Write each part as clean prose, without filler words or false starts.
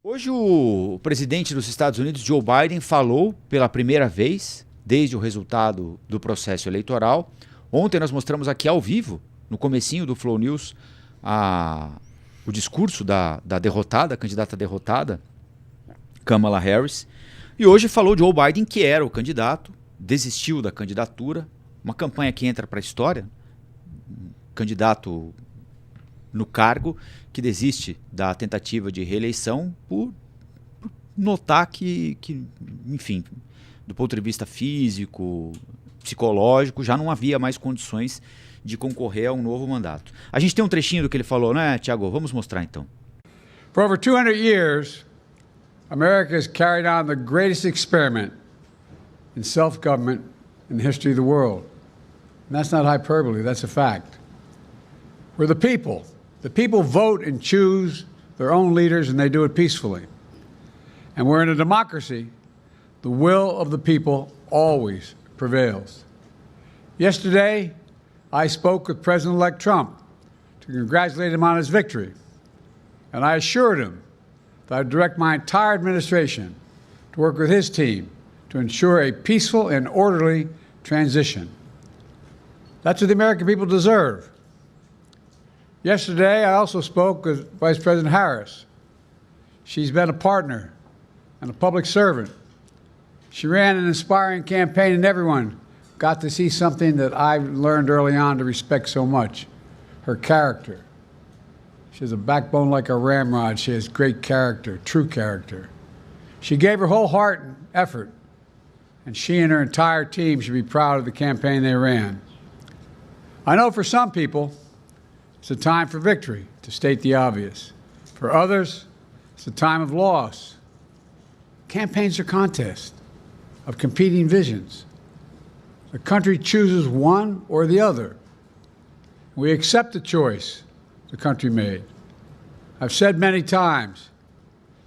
Hoje o presidente dos Estados Unidos, Joe Biden, falou pela primeira vez desde o resultado do processo eleitoral. Ontem nós mostramos aqui ao vivo, no comecinho do Flow News, o discurso da derrotada, candidata derrotada, Kamala Harris. E hoje falou Joe Biden, que era o candidato, desistiu da candidatura, uma campanha que entra para a história, candidato no cargo que desiste da tentativa de reeleição por notar que, enfim, do ponto de vista físico, psicológico, já não havia mais condições de concorrer a um novo mandato. A gente tem um trechinho do que ele falou, né, Tiago? Vamos mostrar então. For over 200 years, America has carried on the greatest experiment in self-government in the history of the world. And that's not hyperbole, that's a fact. We're the people. The people vote and choose their own leaders, and they do it peacefully. And we're in a democracy. The will of the people always prevails. Yesterday, I spoke with President-elect Trump to congratulate him on his victory. And I assured him that I'd direct my entire administration to work with his team to ensure a peaceful and orderly transition. That's what the American people deserve. Yesterday, I also spoke with Vice President Harris. She's been a partner and a public servant. She ran an inspiring campaign, and everyone got to see something that I learned early on to respect so much, her character. She has a backbone like a ramrod. She has great character, true character. She gave her whole heart and effort, and she and her entire team should be proud of the campaign they ran. I know for some people, it's a time for victory, to state the obvious. For others, it's a time of loss. Campaigns are contests of competing visions. The country chooses one or the other. We accept the choice the country made. I've said many times,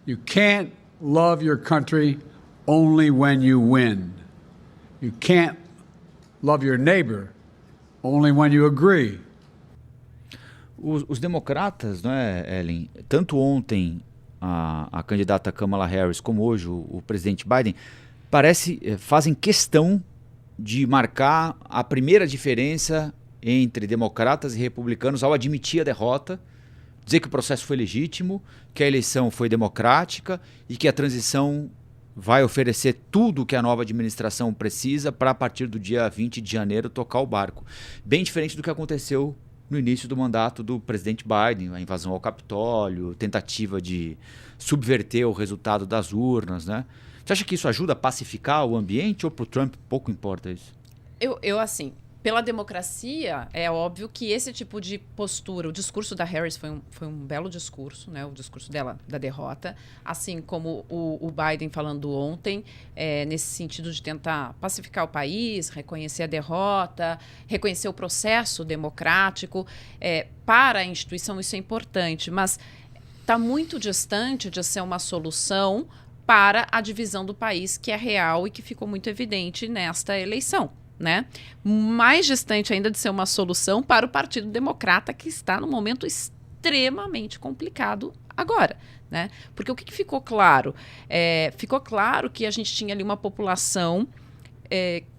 you can't love your country only when you win. You can't love your neighbor only when you agree. Os democratas, não é, Ellen, tanto ontem a candidata Kamala Harris como hoje o presidente Biden, fazem questão de marcar a primeira diferença entre democratas e republicanos ao admitir a derrota, dizer que o processo foi legítimo, que a eleição foi democrática e que a transição vai oferecer tudo o que a nova administração precisa para, a partir do dia 20 de janeiro, tocar o barco. Bem diferente do que aconteceu no início do mandato do presidente Biden, a invasão ao Capitólio, tentativa de subverter o resultado das urnas, né? Você acha que isso ajuda a pacificar o ambiente ou para o Trump pouco importa isso? Eu assim, pela democracia, é óbvio que esse tipo de postura, o discurso da Harris foi um belo discurso, né? O discurso dela, da derrota, assim como o Biden falando ontem, nesse sentido de tentar pacificar o país, reconhecer a derrota, reconhecer o processo democrático. Para a instituição isso é importante, mas está muito distante de ser uma solução para a divisão do país, que é real e que ficou muito evidente nesta eleição, né? Mais distante ainda de ser uma solução para o Partido Democrata, que está num momento extremamente complicado agora, né? Porque o que ficou claro? Ficou claro que a gente tinha ali uma população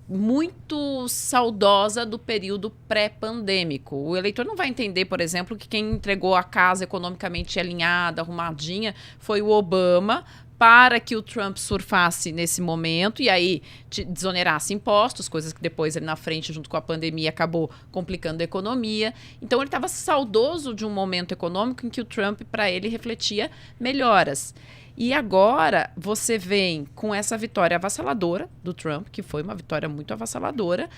muito saudosa do período pré-pandêmico. O eleitor não vai entender, por exemplo, que quem entregou a casa economicamente alinhada, arrumadinha, foi o Obama, para que o Trump surfasse nesse momento e aí desonerasse impostos, coisas que depois ele na frente, junto com a pandemia, acabou complicando a economia. Então ele estava saudoso de um momento econômico em que o Trump, para ele, refletia melhoras. E agora você vem com essa vitória avassaladora do Trump, que foi uma vitória muito avassaladora,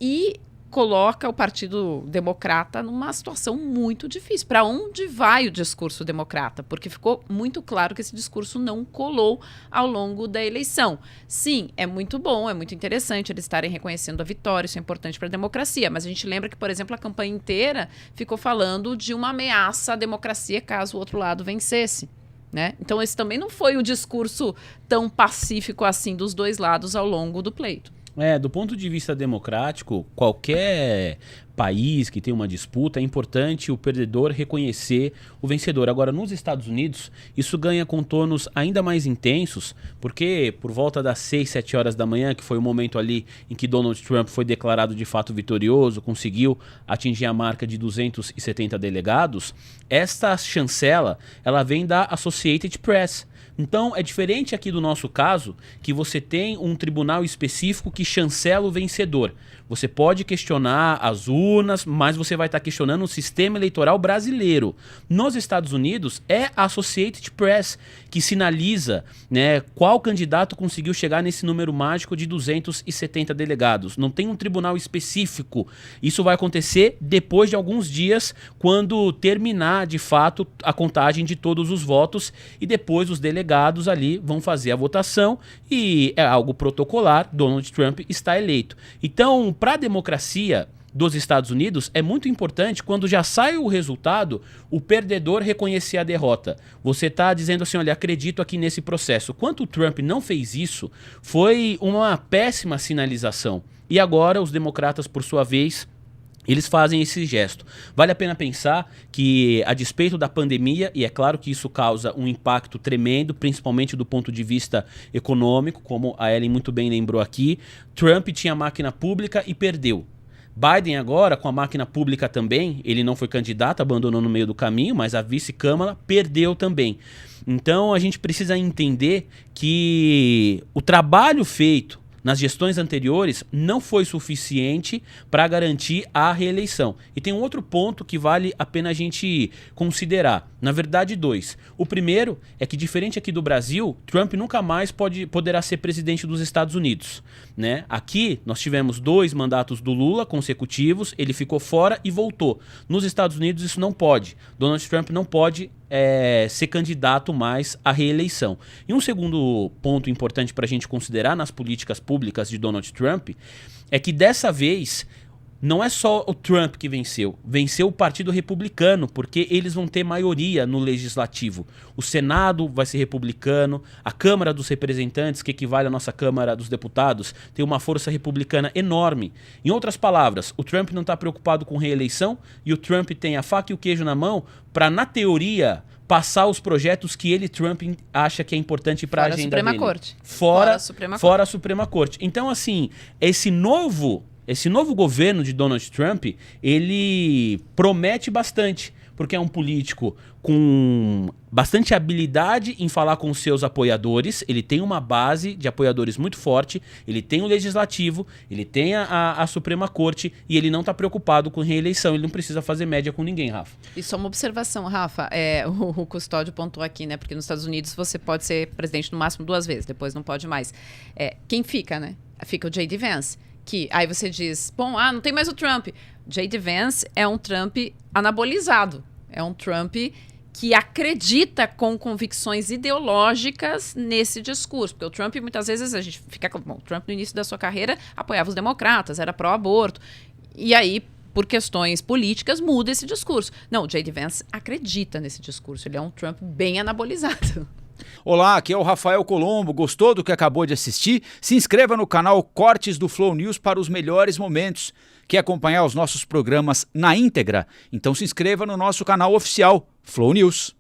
e coloca o Partido Democrata numa situação muito difícil. Para onde vai o discurso democrata? Porque ficou muito claro que esse discurso não colou ao longo da eleição. Sim, é muito bom, é muito interessante eles estarem reconhecendo a vitória, isso é importante para a democracia, mas a gente lembra que, por exemplo, a campanha inteira ficou falando de uma ameaça à democracia caso o outro lado vencesse, né? Então esse também não foi o discurso tão pacífico assim dos dois lados ao longo do pleito. Do ponto de vista democrático, qualquer país que tem uma disputa, é importante o perdedor reconhecer o vencedor. Agora, nos Estados Unidos, isso ganha contornos ainda mais intensos, porque por volta das 6, 7 horas da manhã, que foi o momento ali em que Donald Trump foi declarado de fato vitorioso, conseguiu atingir a marca de 270 delegados, esta chancela, ela vem da Associated Press. Então, é diferente aqui do nosso caso, que você tem um tribunal específico que chancela o vencedor. Você pode questionar as urnas, mas você vai estar questionando o sistema eleitoral brasileiro. Nos Estados Unidos, é a Associated Press que sinaliza, né, qual candidato conseguiu chegar nesse número mágico de 270 delegados. Não tem um tribunal específico. Isso vai acontecer depois de alguns dias, quando terminar, de fato, a contagem de todos os votos, e depois os delegados ali vão fazer a votação e é algo protocolar, Donald Trump está eleito. Então, para a democracia dos Estados Unidos, é muito importante, quando já sai o resultado, o perdedor reconhecer a derrota. Você está dizendo assim, olha, acredito aqui nesse processo. Quanto o Trump não fez isso, foi uma péssima sinalização. E agora os democratas, por sua vez, eles fazem esse gesto. Vale a pena pensar que, a despeito da pandemia, e é claro que isso causa um impacto tremendo, principalmente do ponto de vista econômico, como a Ellen muito bem lembrou aqui, Trump tinha máquina pública e perdeu. Biden agora, com a máquina pública também, ele não foi candidato, abandonou no meio do caminho, mas a vice-câmara perdeu também. Então a gente precisa entender que o trabalho feito nas gestões anteriores não foi suficiente para garantir a reeleição. E tem um outro ponto que vale a pena a gente considerar. Na verdade, dois. O primeiro é que, diferente aqui do Brasil, Trump nunca mais poderá ser presidente dos Estados Unidos, né? Aqui nós tivemos 2 mandatos do Lula consecutivos, ele ficou fora e voltou. Nos Estados Unidos isso não pode. Donald Trump não pode ser candidato mais à reeleição. E um segundo ponto importante para a gente considerar nas políticas públicas de Donald Trump é que, dessa vez, não é só o Trump que venceu o Partido Republicano, porque eles vão ter maioria no Legislativo. O Senado vai ser republicano, a Câmara dos Representantes, que equivale à nossa Câmara dos Deputados, tem uma força republicana enorme. Em outras palavras, o Trump não está preocupado com reeleição e o Trump tem a faca e o queijo na mão para, na teoria, passar os projetos que ele, Trump, acha que é importante para a agenda dele. Fora a Suprema Corte. Então, assim, esse novo governo de Donald Trump, ele promete bastante, porque é um político com bastante habilidade em falar com os seus apoiadores, ele tem uma base de apoiadores muito forte, ele tem o Legislativo, ele tem a Suprema Corte e ele não está preocupado com reeleição, ele não precisa fazer média com ninguém, Rafa. E só uma observação, Rafa, o Custódio pontuou aqui, né, porque nos Estados Unidos você pode ser presidente no máximo 2 vezes, depois não pode mais. Quem fica, né? Fica o J.D. Vance. Que aí você diz, bom, não tem mais o Trump. J.D. Vance é um Trump anabolizado. É um Trump que acredita com convicções ideológicas nesse discurso. Porque o Trump, muitas vezes, a gente fica... Bom, o Trump, no início da sua carreira, apoiava os democratas, era pró-aborto. E aí, por questões políticas, muda esse discurso. Não, o J.D. Vance acredita nesse discurso. Ele é um Trump bem anabolizado. Olá, aqui é o Rafael Colombo. Gostou do que acabou de assistir? Se inscreva no canal Cortes do Flow News para os melhores momentos. Quer acompanhar os nossos programas na íntegra? Então se inscreva no nosso canal oficial, Flow News.